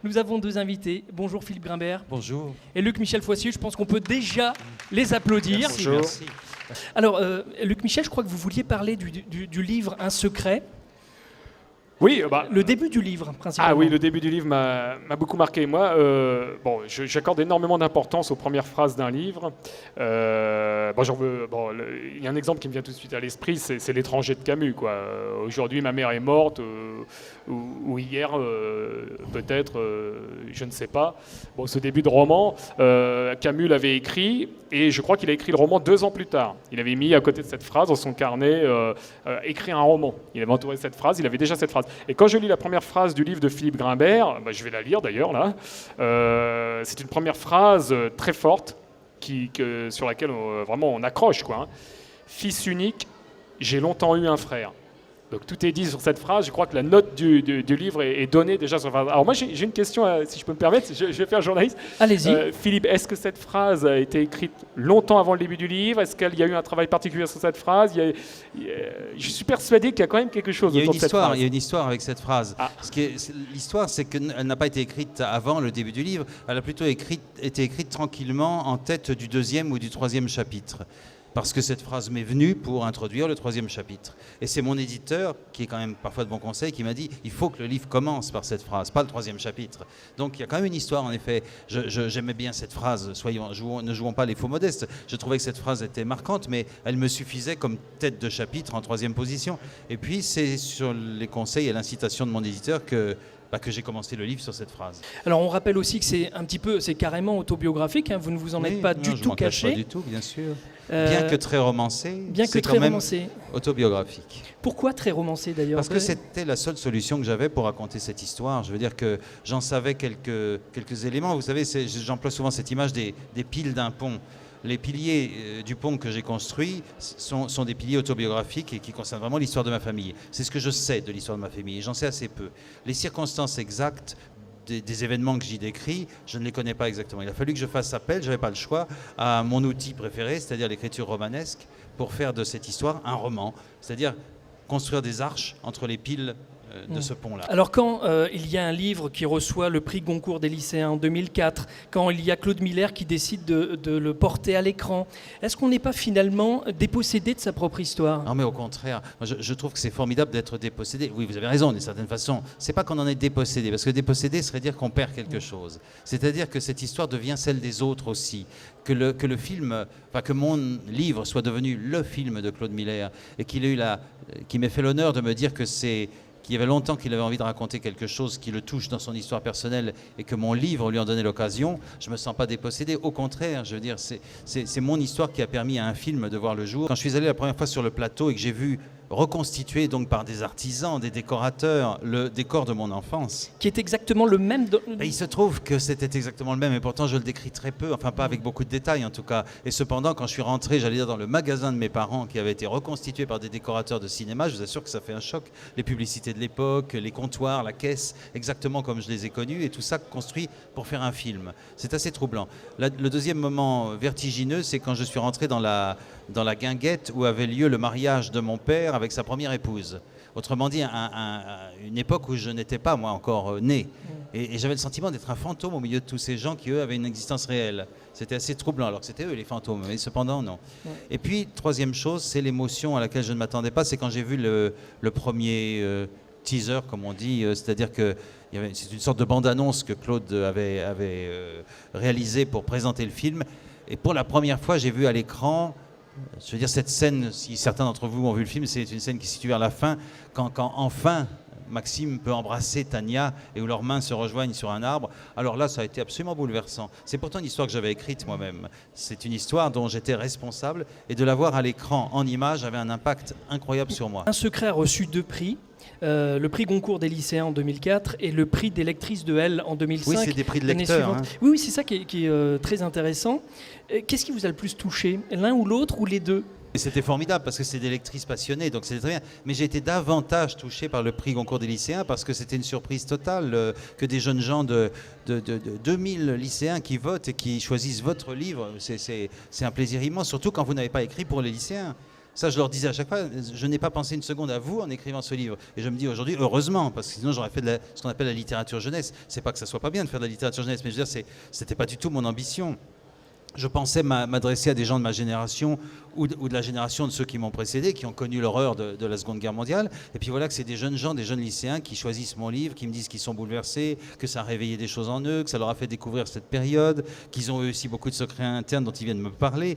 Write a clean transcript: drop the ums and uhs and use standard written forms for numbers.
Nous avons deux invités. Bonjour Philippe Grimbert. Bonjour. Et Luc Michel Foissier. Je pense qu'on peut déjà les applaudir. Merci, merci. Alors, Luc Michel, je crois que vous vouliez parler du livre Un secret. Oui, le début du livre, principalement. Ah oui, le début du livre m'a beaucoup marqué. Moi, j'accorde énormément d'importance aux premières phrases d'un livre. Il y a un exemple qui me vient tout de suite à l'esprit, c'est L'étranger de Camus, quoi. Aujourd'hui, ma mère est morte, ou hier, peut-être, je ne sais pas. Bon, ce début de roman, Camus l'avait écrit, et je crois qu'il a écrit le roman 2 ans plus tard. Il avait mis à côté de cette phrase, dans son carnet, écrire un roman. Il avait entouré cette phrase, il avait déjà cette phrase. Et quand je lis la première phrase du livre de Philippe Grimbert, je vais la lire d'ailleurs là, c'est une première phrase très forte sur laquelle vraiment on accroche, quoi. Fils unique, j'ai longtemps eu un frère. Donc tout est dit sur cette phrase. Je crois que la note du livre est donnée déjà sur cette phrase. Alors moi j'ai une question, si je peux me permettre, je vais faire journaliste. Allez-y. Philippe, est-ce que cette phrase a été écrite longtemps avant le début du livre? Est-ce qu'il y a eu un travail particulier sur cette phrase? Je suis persuadé qu'il y a quand même quelque chose autour de cette phrase. Il y a une histoire avec cette phrase. L'histoire, c'est qu'elle n'a pas été écrite avant le début du livre. Elle a plutôt été écrite tranquillement en tête du 2e ou du 3e chapitre. Parce que cette phrase m'est venue pour introduire le 3e chapitre. Et c'est mon éditeur, qui est quand même parfois de bon conseil, qui m'a dit il faut que le livre commence par cette phrase, pas le 3e chapitre. Donc il y a quand même une histoire, en effet. J'aimais bien cette phrase, ne jouons pas les faux modestes. Je trouvais que cette phrase était marquante, mais elle me suffisait comme tête de chapitre en 3e position. Et puis c'est sur les conseils et l'incitation de mon éditeur que j'ai commencé le livre sur cette phrase. Alors on rappelle aussi que c'est carrément autobiographique, hein, vous ne vous en êtes pas du tout caché. Pas du tout, bien sûr. Bien que très romancé, c'est quand même autobiographique. Pourquoi très romancé d'ailleurs? Parce que c'était la seule solution que j'avais pour raconter cette histoire. Je veux dire que j'en savais quelques éléments. Vous savez, j'emploie souvent cette image des piles d'un pont. Les piliers du pont que j'ai construit sont des piliers autobiographiques et qui concernent vraiment l'histoire de ma famille. C'est ce que je sais de l'histoire de ma famille et j'en sais assez peu. Les circonstances exactes des événements que j'y décris, je ne les connais pas exactement. Il a fallu que je fasse appel, je n'avais pas le choix, à mon outil préféré, c'est-à-dire l'écriture romanesque, pour faire de cette histoire un roman, c'est-à-dire construire des arches entre les piles de ce pont-là. Alors quand il y a un livre qui reçoit le prix Goncourt des lycéens en 2004, quand il y a Claude Miller qui décide de le porter à l'écran, est-ce qu'on n'est pas finalement dépossédé de sa propre histoire? Non mais au contraire, je trouve que c'est formidable d'être dépossédé. Oui, vous avez raison d'une certaine façon. C'est pas qu'on en est dépossédé, parce que dépossédé serait dire qu'on perd quelque chose. C'est-à-dire que cette histoire devient celle des autres aussi. Que le film, que mon livre soit devenu le film de Claude Miller et qu'il m'ait fait l'honneur de me dire qu'il y avait longtemps qu'il avait envie de raconter quelque chose qui le touche dans son histoire personnelle et que mon livre lui en donnait l'occasion, je ne me sens pas dépossédé. Au contraire, je veux dire, c'est mon histoire qui a permis à un film de voir le jour. Quand je suis allé la première fois sur le plateau et que j'ai vu reconstitué donc par des artisans, des décorateurs, le décor de mon enfance. Qui est exactement le même Il se trouve que c'était exactement le même, et pourtant je le décris très peu, enfin pas avec beaucoup de détails en tout cas. Et cependant, quand je suis rentré, j'allais dire dans le magasin de mes parents, qui avait été reconstitué par des décorateurs de cinéma, je vous assure que ça fait un choc. Les publicités de l'époque, les comptoirs, la caisse, exactement comme je les ai connus, et tout ça construit pour faire un film. C'est assez troublant. Le deuxième moment vertigineux, c'est quand je suis rentré dans la guinguette où avait lieu le mariage de mon père avec sa première épouse. Autrement dit, une époque où je n'étais pas, moi, encore né. Et j'avais le sentiment d'être un fantôme au milieu de tous ces gens qui, eux, avaient une existence réelle. C'était assez troublant, alors que c'était eux, les fantômes. Mais cependant, non. Ouais. Et puis, troisième chose, c'est l'émotion à laquelle je ne m'attendais pas. C'est quand j'ai vu le premier teaser, comme on dit. C'est-à-dire que c'est une sorte de bande-annonce que Claude avait réalisée pour présenter le film. Et pour la première fois, j'ai vu à l'écran... Je veux dire, cette scène, si certains d'entre vous ont vu le film, c'est une scène qui se situe vers la fin, quand enfin Maxime peut embrasser Tania et où leurs mains se rejoignent sur un arbre. Alors là, ça a été absolument bouleversant. C'est pourtant une histoire que j'avais écrite moi-même. C'est une histoire dont j'étais responsable et de la voir à l'écran, en image, avait un impact incroyable sur moi. Un secret a reçu 2 prix. Le prix Goncourt des lycéens en 2004 et le prix des lectrices de Elle en 2005. Oui, c'est des prix de lecteurs. Hein. Oui, c'est ça qui est très intéressant. Qu'est-ce qui vous a le plus touché, l'un ou l'autre ou les deux? Et c'était formidable parce que c'est des lectrices passionnées, donc c'était très bien. Mais j'ai été davantage touché par le prix Goncourt des lycéens parce que c'était une surprise totale que des jeunes gens de 2000 lycéens qui votent et qui choisissent votre livre. C'est un plaisir immense, surtout quand vous n'avez pas écrit pour les lycéens. Ça, je leur disais à chaque fois, je n'ai pas pensé une seconde à vous en écrivant ce livre. Et je me dis aujourd'hui, heureusement, parce que sinon j'aurais fait ce qu'on appelle la littérature jeunesse. C'est pas que ça soit pas bien de faire de la littérature jeunesse, mais je veux dire, c'était pas du tout mon ambition. Je pensais m'adresser à des gens de ma génération ou de la génération de ceux qui m'ont précédé, qui ont connu l'horreur de la Seconde Guerre mondiale. Et puis voilà que c'est des jeunes gens, des jeunes lycéens qui choisissent mon livre, qui me disent qu'ils sont bouleversés, que ça a réveillé des choses en eux, que ça leur a fait découvrir cette période, qu'ils ont eu aussi beaucoup de secrets internes dont ils viennent me parler.